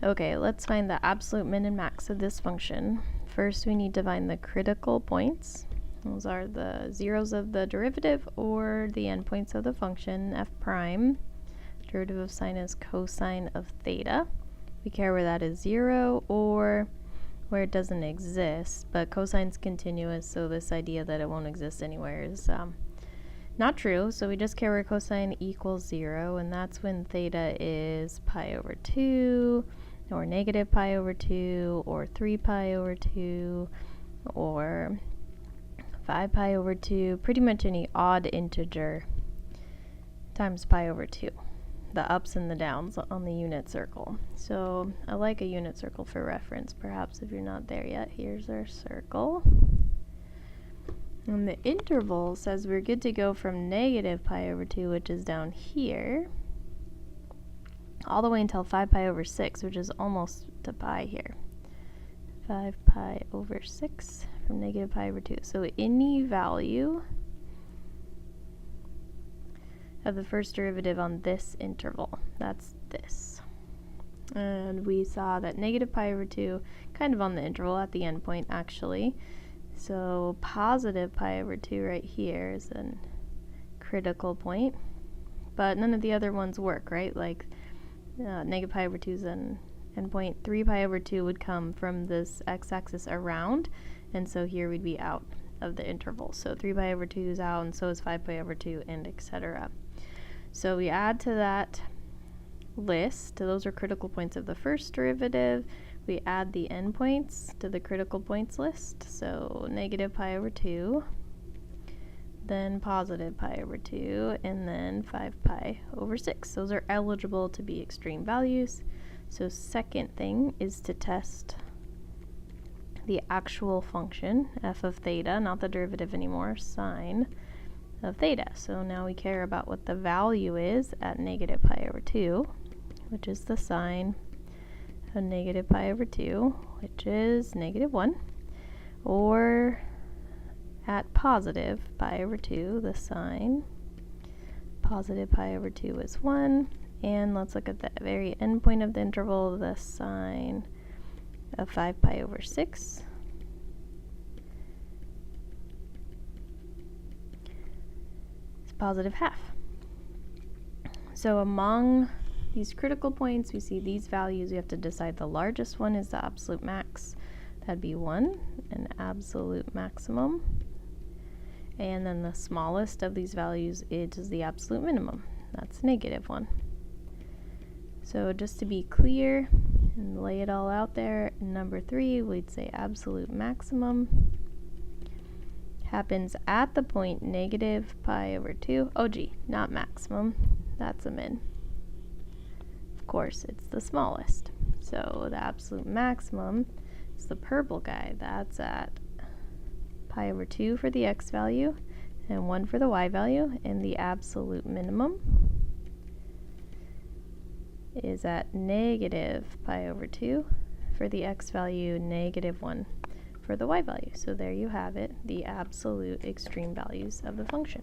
Okay, let's find the absolute min and max of this function. First, we need to find the critical points. Those are the zeros of the derivative or the endpoints of the function f prime. Derivative of sine is cosine of theta. We care where that is 0 or where it doesn't exist, but cosine's continuous, so this idea that it won't exist anywhere is not true. So we just care where cosine equals 0, and that's when theta is pi over 2, or negative pi over 2, or 3 pi over 2, or 5 pi over 2, pretty much any odd integer times pi over 2. The ups and the downs on the unit circle. So I like a unit circle for reference. Perhaps if you're not there yet, here's our circle. And the interval says we're good to go from negative pi over 2, which is down here, all the way until 5 pi over 6, which is almost to pi here. 5 pi over 6 from negative pi over 2. So any value of the first derivative on this interval, that's this. And we saw that negative pi over 2, kind of on the interval at the endpoint actually. So positive pi over 2 right here is a critical point, but none of the other ones work, right? Like negative pi over 2 is an endpoint. 3 pi over 2 would come from this x-axis around, and so here we'd be out of the interval. So 3 pi over 2 is out, and so is 5 pi over 2, and etc. So we add to that list, those are critical points of the first derivative. We add the endpoints to the critical points list, so negative pi over 2, then positive pi over 2, and then 5 pi over 6. Those are eligible to be extreme values. So second thing is to test the actual function, f of theta, not the derivative anymore, sine of theta. So now we care about what the value is at negative pi over 2, which is the sine of negative pi over 2, which is negative 1, or at positive pi over 2, the sine positive pi over 2 is 1, and let's look at the very end point of the interval, the sine of 5 pi over 6. It's positive half. So among these critical points, we see these values. We have to decide the largest one is the absolute max. That'd be 1, an absolute maximum. And then the smallest of these values is the absolute minimum. That's negative 1. So just to be clear and lay it all out there, number 3, we'd say absolute maximum happens at the point negative pi over 2. Oh gee, not maximum. That's a min. Of course, it's the smallest. So the absolute maximum is the purple guy. That's at pi over 2 for the x value and 1 for the y value, and the absolute minimum is at negative pi over 2 for the x value, negative 1 for the y value. So there you have it, the absolute extreme values of the function.